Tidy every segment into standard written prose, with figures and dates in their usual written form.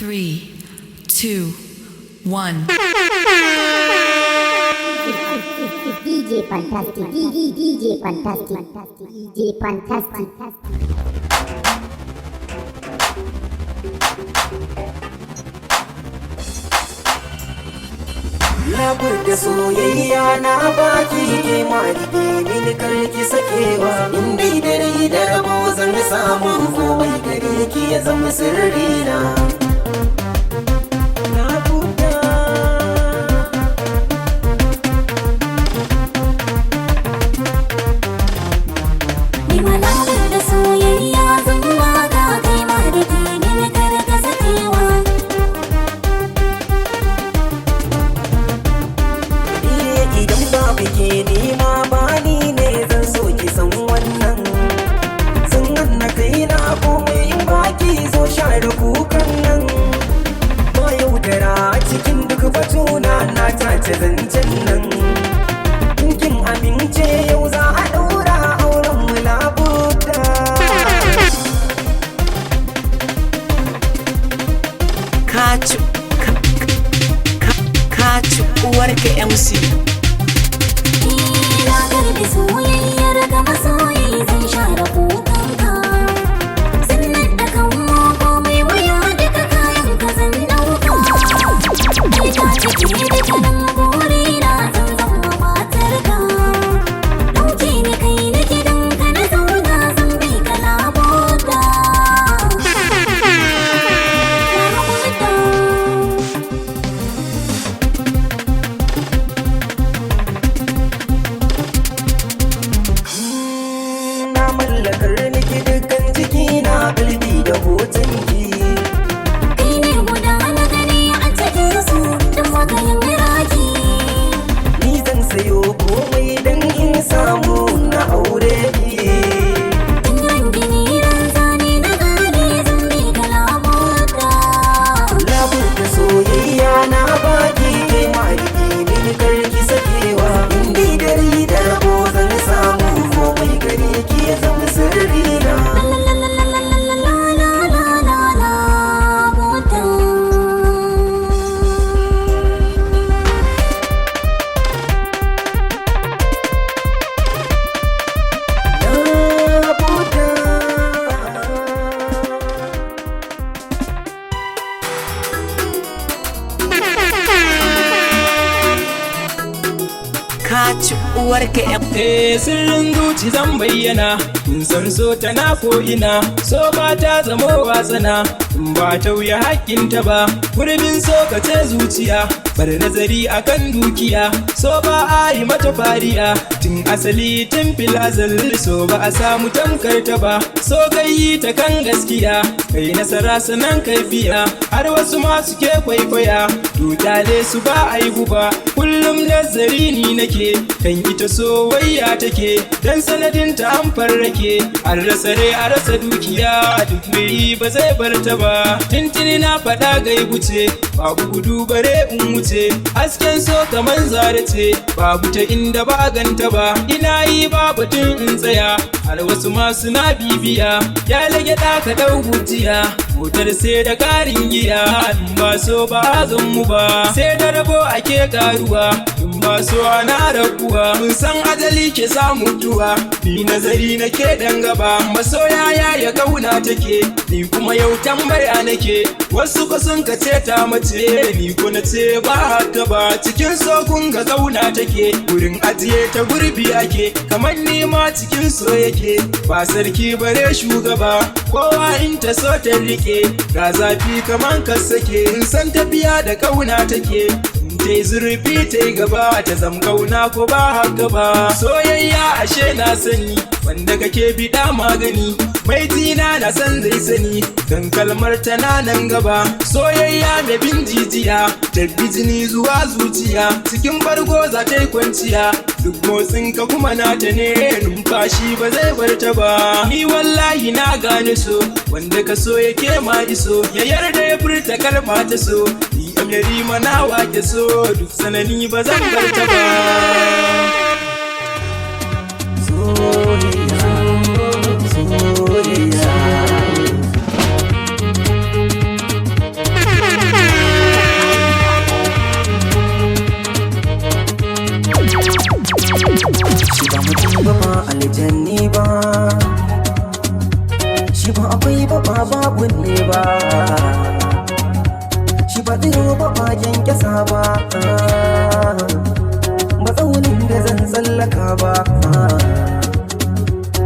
3, 2, 1. DJ Fantastic, DJ Fantastic, DJ Fantastic. Labar da soyayya na baki ke ma rike mini karki sakewa in dai dare da rabo zan samu komai gare ki ya zama sirri na. Zancen nan kin amince yau za a ɗaura auren mu labuda. Ka ci uwarka MC. Na garbi soyayyar ga masoyi zan share kukanka. Sannan da kan komai waya duka kayan ka zan ɗauka. Kai ka ciki da kanan sirrin zuci zan bayyana in san so tana ko ina so ba ta zama watsana in ba ta wuya haƙƙinta ba gurbin so ka ce zuciya bar nazari akan dukiya so ba a yi mata fariya tun asali tun filazal so ba a samu tamkar ta ba so kai ta kan gaskiya kai nasara sanan kaifiya har wasu masu ke kwaikwaya dutale su ba a yi guba kullum nazari ni nake kan ita so wayya take dan sanadin ta an farrake an rasa rai a rasa dukiya duk mai ba zai bar ta ba tintini na faɗa gaibu ce babu gudu bare in wuce hasken so kaman zare ce babu ta inda ba ganta ba ina yi ba batun in tsaya har wasu masu na bibiya ya lage ɗa ka ɗau hujjiya motar sai da karin giya in ba so ba zan mu ba sai da rabo ake karuwa in ba so ana rabuwa mun san ajali ke samu mutuwa ni nazari nake dan gaba masoya ya kauna take ni kuma yau tambaya nake wasu ko sun ka ce ta mace ni ko na ce ba haka ba cikin so kun ga kauna take gurin ajiye ta gurbi ake kamar ni ma cikin so yake ba sarki bare shugaba kowa in ta so ta rike ga zafi kaman ka sake in san tafiya da kauna take tai zurfi tai gaba ta zam kauna ko ba haka ba soyayya ashe na sani wanda kake bida magani mai tina na san zai sani kan kalmar tana nan gaba soyayya da bin jijiya tabbi jini zuwa zuciya cikin bargo za ta yi kwanciya duk motsin ka kuma nata ne numfashi ba zai bar ta ba ni wallahi na gane so wanda ka so yake ma iso ya yarda ya furta kalma ta so ni amyari mana wake so duk sanani ba zan bar ta ba ba matsaunin da zan tsallaka ba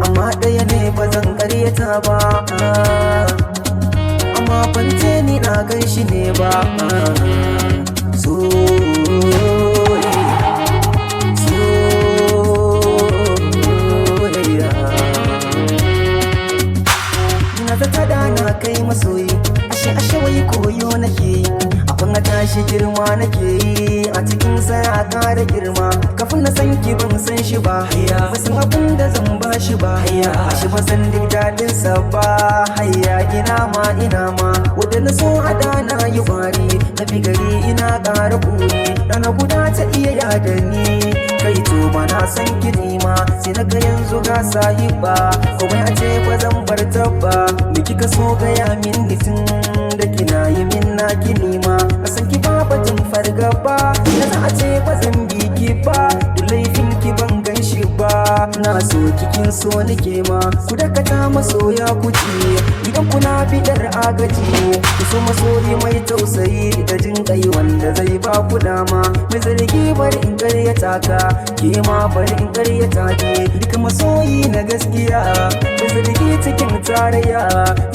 amma ɗaya ne ba zan ƙaryata ba amma fance ni na gan shi ne ba na kai masoyi ashe wai koyo nake yi abin a tashi girma nake yi a cikin sa ya ƙara girma kafin na san ki ban san shi ba ba san abin da zan ba shi ba ashe ba san duk daɗin sa ba ina ma wadda na so a dana yi wari na bi gari ina ƙara buri rana guda ta iya yada ni kai to ba na san ki ma sai na ga yanzu ga sayi ba komai a ce ba zan bar ta ba me kika so gaya min nitin da kina yi min na kini ma a san ki ba batun fargaba na za a ce ba zan bi ki ba da laifin ki ban gan shi ba na so kikin so nake ma ku dakata masoya ku ce idan kuna bidar agaji ku so masoyi mai tausayi da jin kai wanda zai ba ku dama mai zargi bari in karyata ka ke ma bari in karyata ki duka masoyi na gaskiya mai zargi cikin tarayya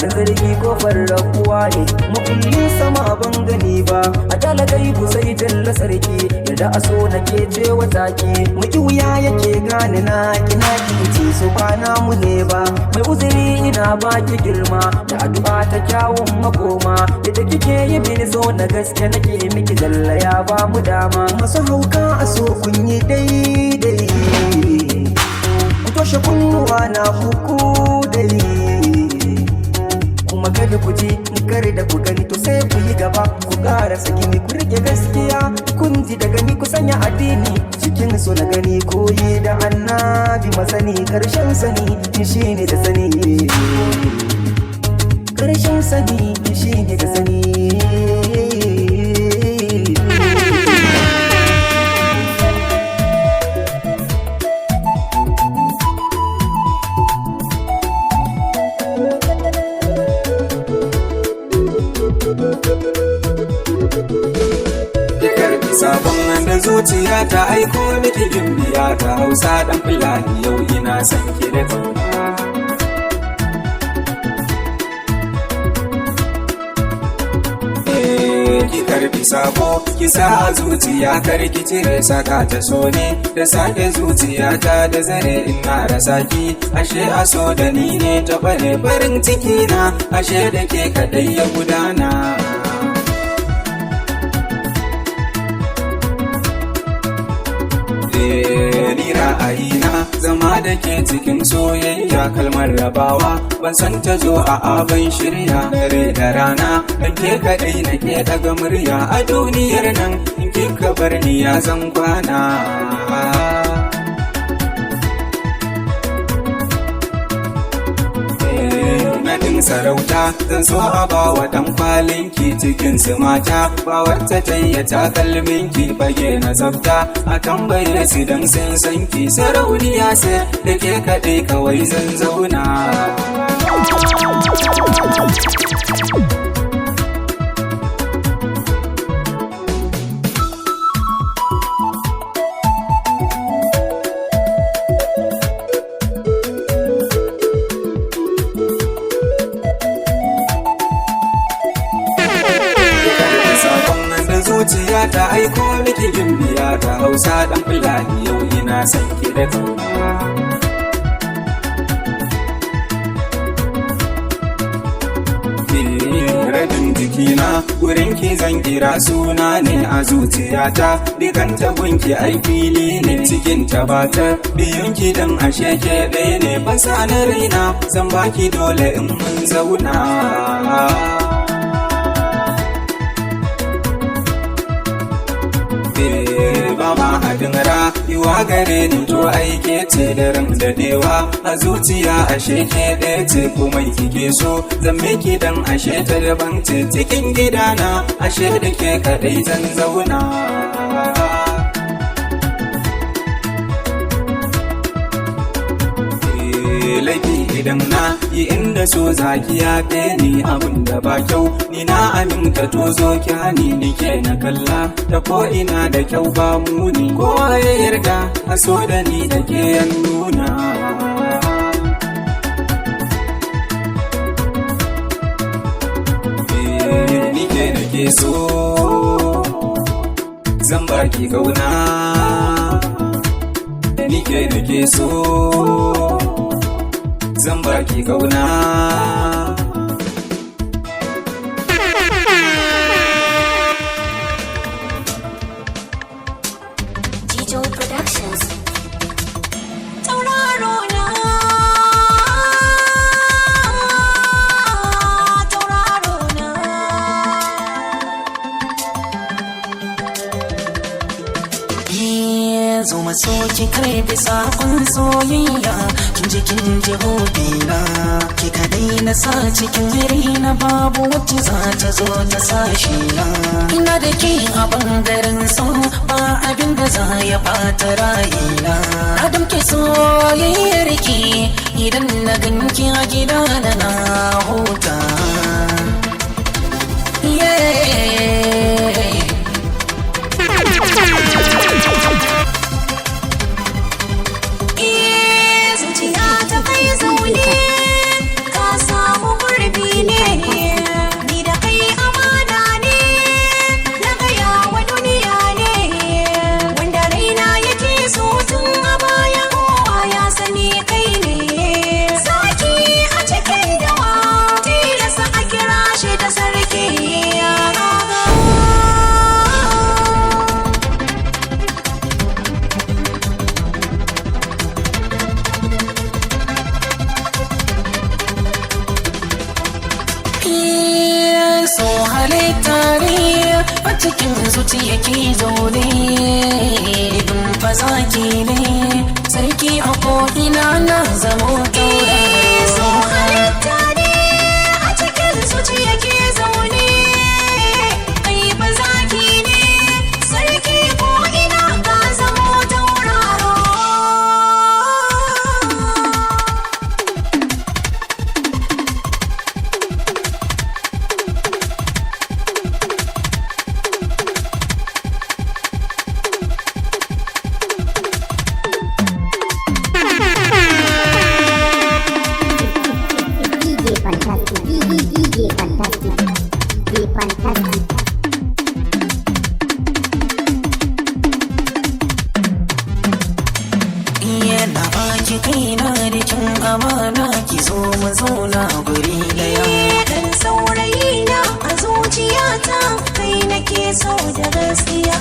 da zargi kofar rabuwa ne makullin sama ban gani ba a dalagai ku sai jalla sarki yadda a so nake ce wata ki muki wuya yake gane na kina kici su ba namu ne ba mai uzuri ina baki girma da addu'a ta kyawun makoma yadda kike yi mini so na gaske nake miki jalla ya ba mu dama masu hauka a so kun yi daidai ku toshe kunnuwa na kuku dai kuma kada ku ji kare da ku gani to sai ku yi gaba ku ƙara gini ku rike gaskiya kun ji da gani ku sanya addini cikin so na gani koyi da annabi masani karshen sani shine da sani karshen sani shine da sani sabon da zuciya ta aiko miki gimbiya ta hausa dan fulani yau ina san ki da ki karbi sabo ki sa a zuciya kar ki cire saka ta so ne da sake zuciya ta da zare ina rasa ki ashe a so da ni ne ta bare farin ciki na ashe da ke kadai ya gudana ni ra'ayina zama da ke cikin soyayya kalmar rabawa ban san ta zo a abin shirya dare da rana da ke kadai na ke daga murya a duniyar nan in kika bar ni ya zan kwana nadin sarauta zan so a bawa dan kwalinki cikin su mata ba wata tayyata kalminki fage na tsafta a tambaye su dan sun san ki sarauniya sai da ke kaɗai kawai zan zauna zuciya ta aiko miki gimbiya ta hausa dan fulani yau ina san ki da rabin jikina gurin ki zan kira suna ne a zuciyata dukan tabunki ai fili ne cikin tabata biyun ki dan ashe ke ɗaya ne fasa na raina zan baki dole in mun zauna ba ma haɗin rayuwa gare ni to aike ce da ran dadewa a zuciya ashe ke ɗaya ce kuma kike so zan miki dan ashe ta daban ce cikin gidana ashe da ke kaɗai zan zauna laifi idan na yi inda so zaki yafe ni abin da ba kyau ni na aminta to zo ki hani nike na kalla ta ko ina da kyau ba muni kowa ya yarda a so da ni da ke yan nuna nike da ke so zan baki kauna nike da ke so zan baki kauna Jijo Productions. Tauraro na, tauraro na. zo maso ki karbi sakon soyayya kin ji hobina ki kadai na sa cikin na babu wacce za ta zo ta sashi na ina da ke a bangaren so ba abin da za ya bata rayina na damke soyayyar ki idan na ganki a gida na huta Zuciya ta kai zaune ka samu gurbi ne ni da kai amana ne na gaya wa duniya ne wanda raina yake so tun a baya kowa ya sani kai ne zaki a cikin dawa tilasta a kira shi da sarki so halitta ne a cikin zuciya ke zaune idan fasaki ne sarki a ko'ina na zamo tauraro so halitta ne a cikin zuciya ke zaune ai bazaki ne sarki ko ina ka zamo tauraro DJ Fantastic. yana baki kaina da kin amana ki zo mu zauna guri daya dan saurayi na a zuciyata kai nake so da gaskiya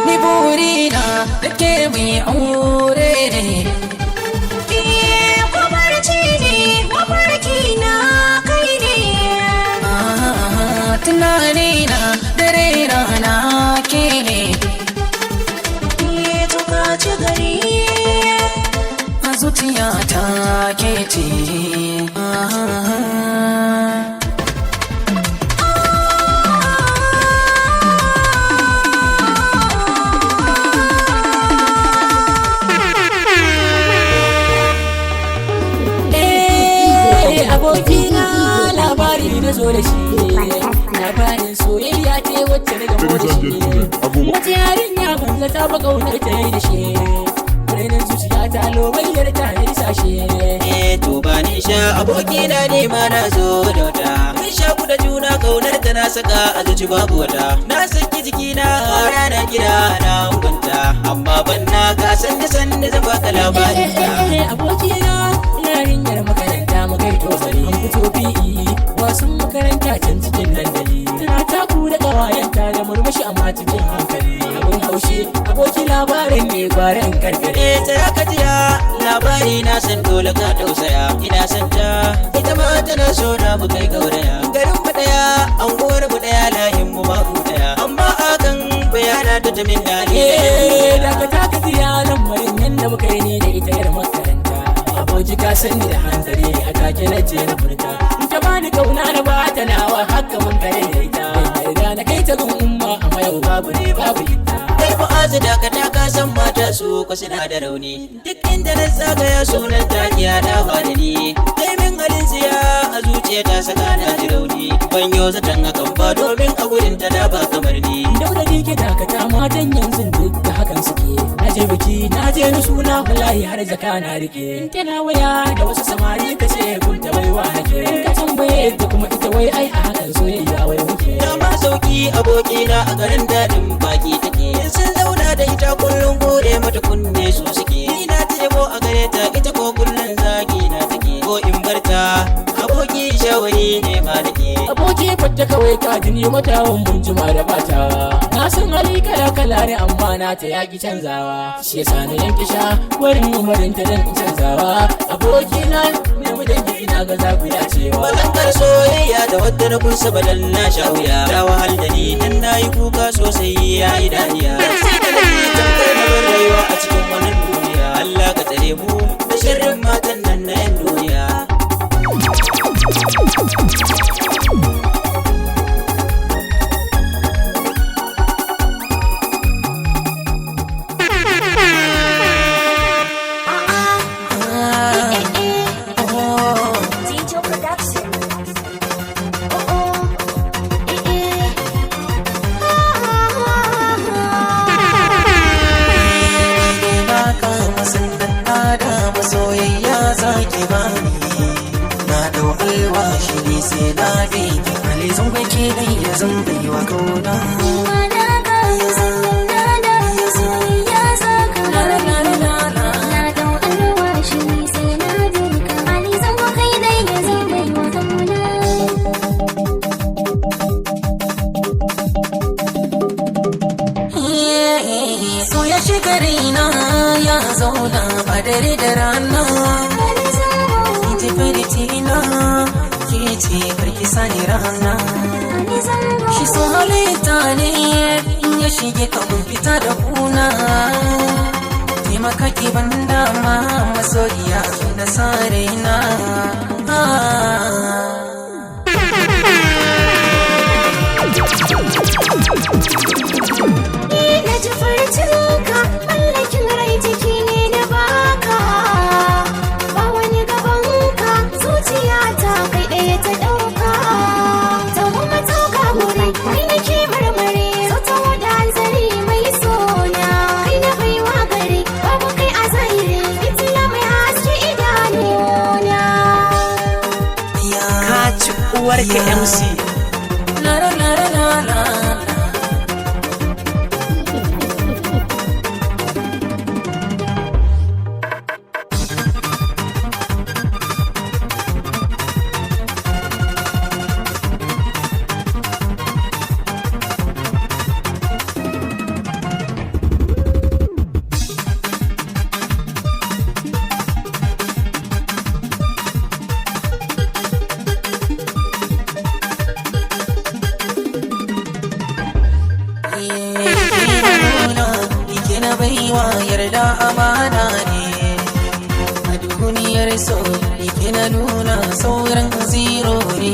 ni burina da ke mai aure ne kwabarci ne mafarki na kai ne tunani na dare rana ke ne tuka ci gari a zuciya ta ke ce abokina labari na zo da shi labarin soyayya ce wacce na gamo da shi wata yarinya banza ta ba kaunar ta yi da shi birnin zuciya ta lobayyar ta yi sashe to ba ni sha abokina ne ma na zo da wata mun sha ku da juna kaunar ta na saka a zuci babu wata na saki jikina rana gida na hukunta amma ban na ka san da zan baka labarin ta abokina yarinyar makaranta makai tosari an fito PE wasan makaranta can cikin dandali tana taku da kawayenta da murmushi amma cikin hankali abin haushi aboki labarin ne gwaran karkare ta ya kajiya labari na san dole ka tausaya ina san ta ita ma tana so na mu kai gauraya garin mu daya anguwar mu daya layin mu babu daya amma akan bayana ta tamin dali daga taka ziyaran marin yanda muka yi ni da ita yar makaranta aboki ka sani da hanzari a take na ce na furta in ta bani kauna na ba ta nawa haka mun kare da ita da na kai ta gun umma amma yau babu ne babu ita kai ba azu da ka san mata su ko suna da rauni. Duk inda na zagaya sunan takiya dawa da ni. Kai min halin siya a zuciya ta saka na ji rauni. Ban yo zaton hakan ba domin a gurin ta da ba kamar ni. Dauda ke dakata matan yanzu duk da hakan suke. Na je biki na je na suna wallahi har jaka na rike. Tana waya da wasu samari ta ce gunta baiwa nake. Ka tambaye ta kuma ita wai ai a hakan soyayya wai muke. Dama sauki abokina a garin daɗin baki take. Sun zauna da ita kullum gode mata kunne su suke. Ni na tebo a gare ta ita ko kullum zagi na take. Ko in barta aboki shawari ne ma nake. Aboki fatta kawai ka jini matawan mun jima da bata. Na san hali kala kala ne amma na ta yaki canzawa. Shi yasa na yanke sha warin umarin ta dan canzawa. Aboki na ne mu dangi ina ga za ku dacewa. Bazan soyayya da wadda na kunsa badan na sha wuya. Ta wahal da ni dan nayi kuka sosai yayi dariya. Sai da ni tamkar na bar rayuwa a cikin wannan duniya. Allah ka tsare mu da sharrin matan nan na yan duniya. Soyayya zaki bani na dau alwashi ne sai na bi hali zan kwace dai ya zan bai wa kauna so ya shiga raina ya zauna ba dare da rana ji faritina ke ce karki sani rana shi so halitta ne in ya shige kamun fita da kuna taimaka ki ban dama masoyiya da sare na na ji farcinka mallakin rai jiki ne na baka ba wani gabanka zuciya ta kai ɗaya ta ɗauka ta kuma tauka wurin kai na ke marmari zata wada hanzari mai sona kai na baiwa gari babu kai a zahiri fitila mai haske idanuna ka ci uwarka MC la la la la la baiwa yarda amana ne a duniyar so yake na nuna sauran zero ne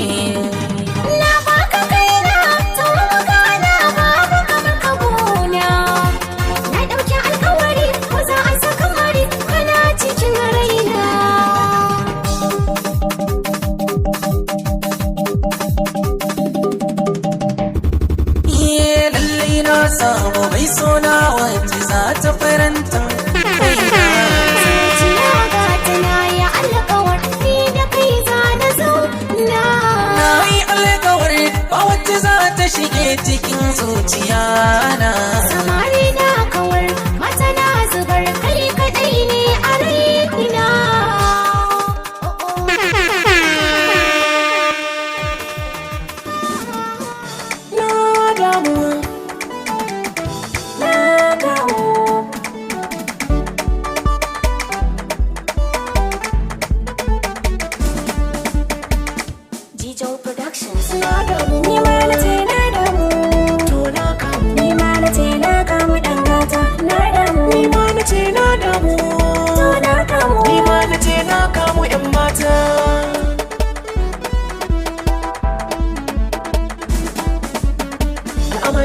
na baka kaina tsawon magana babu kamar kabuna na ɗauki alkawari ko za a saka mari kana cikin raina lallai na samu mai sona wacce za ta faranta zuciya ga tana ya alkawar ni da kai za na zauna na yi alkawar ba wacce za ta shige cikin zuciya na samari na kawar mata na zubar kai kadai ne a raina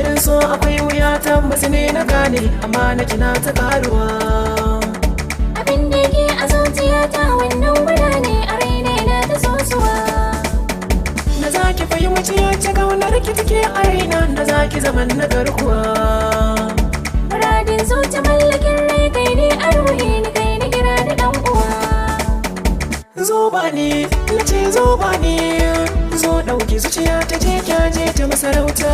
lamarin so akwai wuya tabbas ne na gane amma na kina ta karuwa Abin da ke a zuciyata wannan guda ne a raina na ta sosuwa na zaki fahimci yace kaunar ki take a raina na zaki zaman na garkuwa Muradin zuci mallakin rai kai ne a ruhi ni kai ni kira da dan uwa zo ba ne nace zo ba ne zo dauki zuciya ta je kyaje ta masarauta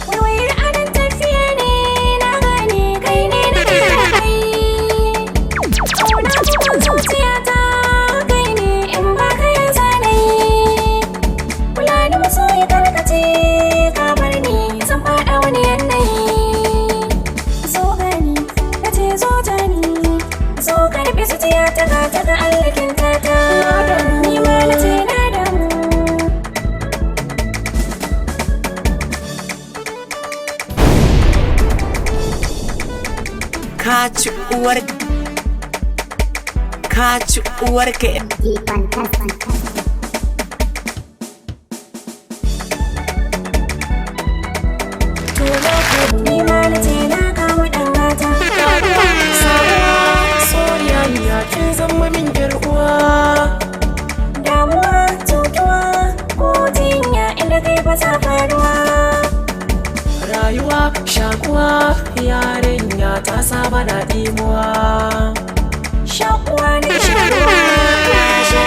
Waiwayar anan tafiya ne na gane kai ne na kira kai Ƙauna bugun zuciyata kai ne in ba ka yin zanayi Kula da masoyi karkace ka bar ni zan faɗa wani yanayi Zo gani ka ce zo jani zo karɓi zuciyata ka ta ga allakin tata Ni ma na ce na damu ka ci uwar ka DJ Fantastic. Ni ma na ce na kama ɗan gata soyayya kin zama min uwa Damuwa, cutuwa, ko jinya inda kai ba sa faruwa rayuwa shakuwa yarinya ta saba da dimuwa Shakuwa ne shakuwa ya sha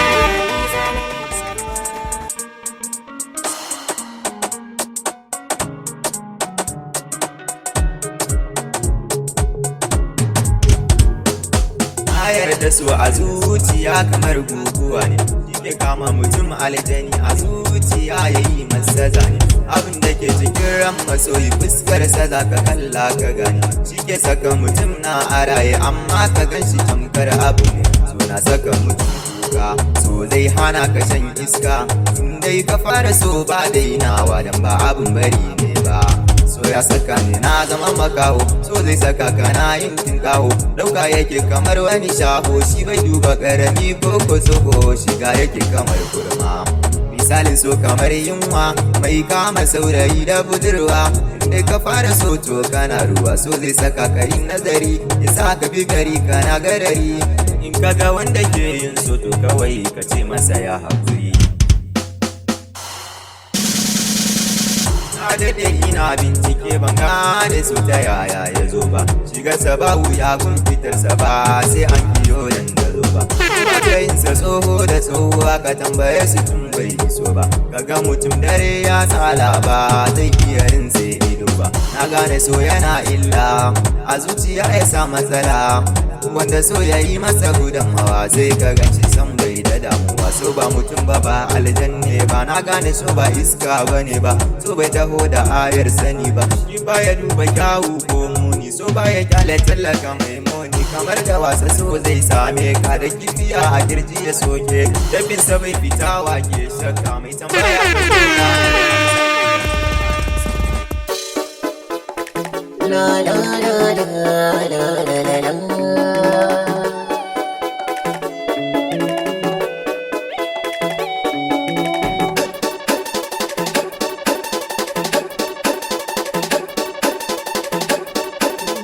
Ayar da su a zuciya kamar guguwa ne Ke kama mutum aljani a zuciya yayi masa zane Abin da ke cikin ran masoyi fuskar sa za ka kalla ka gane Shi ke saka mutum na a raye amma ka gan shi tamkar abu ne So na saka mutum kuka so zai hana ka shan iska In dai ka fara so ba dainawa dan ba abin bari ne ba So ya saka ni na zama makaho So zai saka kana yin tinkaho Dauka yake kamar wani shaho Shi bai duba karami ko ko shiga yake kamar kurma Misalin so kamar yunwa Mai kama saurayi da budurwa Dai ka fara so to kana ruwa So zai saka ka yin nazari Ya sa ka bi gari kana garari In kaga wanda ke yin so to kawai ka ce masa ya haƙuri Na daɗe ina bincike ban gane su ta yaya ya zo ba Shigarsa ba wuya gun fitarsa ba sai an biyo dan da zo ba Matsayinsa tsoho da tsohuwa ka tambaye su tun bai iso ba Kaga mutum dare ya tsala ba zai iya rinse ido ba Na gane so yana illa a zuciya ya sa matsala Wanda so ya yi masa gudunmawa zai ka ganci san bai da damuwa So ba mutum ba ba aljanne ba na gane so ba iska bane ba So bai taho da ayar sani ba Shi ba ya duba kyawu ko muni So ba ya kyale tallaka mai muni Kamar da wasa so zai same ka da kifiya a kirji ya soke Dabinsa bai fita wake shakka mai tambaya la la la la la la la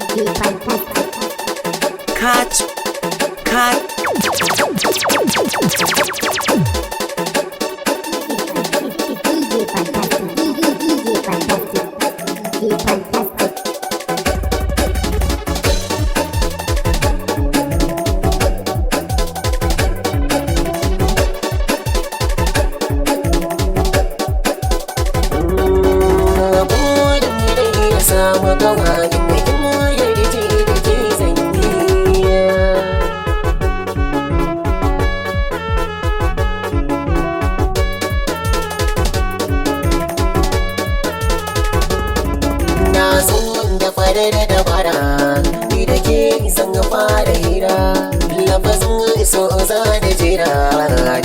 DJ Fantastic. Catch, catch. DJ Fantastic. DJ Fantastic. DJ Fantastic. Sama gawa da mai yarje da ke zanyi Na so da fara da dabara ni da ke san fara hira lafazin so za da jira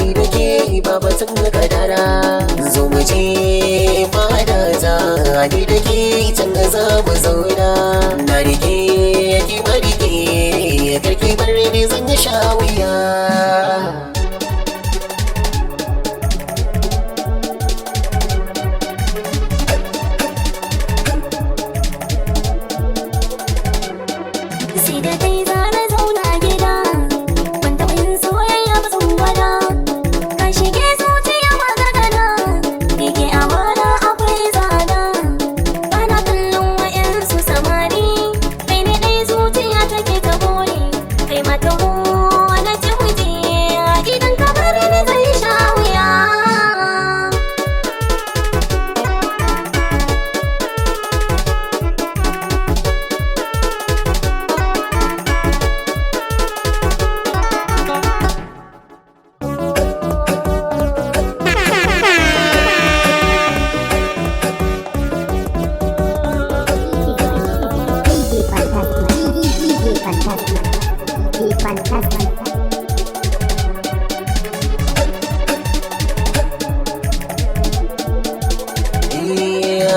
ni da ke babatun kadara zo mu je fada za ni da ke can da za mu zauna na rike ki marike karki bar ni zan sha wuya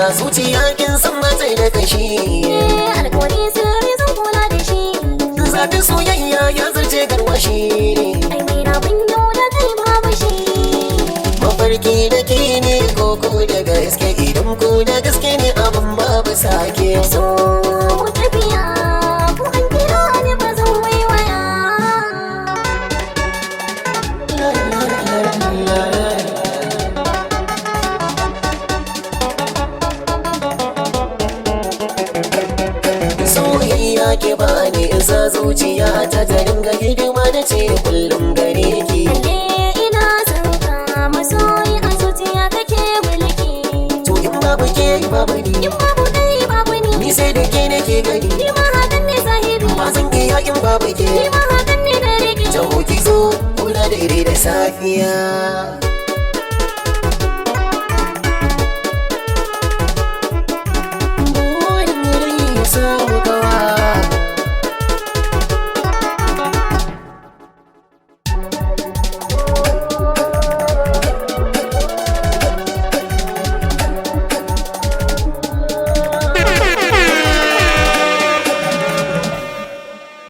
ga zuciya kin san matsayi da kashi. Alƙawari sirri zan kula da shi. Zafin soyayya ya zarce garwashi. Ai mai rabin yau da kai babu shi. Mafarki da ke ne koko da gaske, idan ko da gaske ne abin babu sake. So mu tafiya ko an kira ni ba zan waiwaya. Soyayya ke bani isa zuciya ta ringa hidima da ce kullum gare ki. Ina son ka masoyi a zuciya kake mulki. To in babu ke babu ni, In babu kai babu ni. ni sai da ke nake gani. Ni ma hakan ne sahibi. Ba zan iya in babu ke. Ni ma hakan ne da rigi. Jawo ki zo kula da ire da safiya.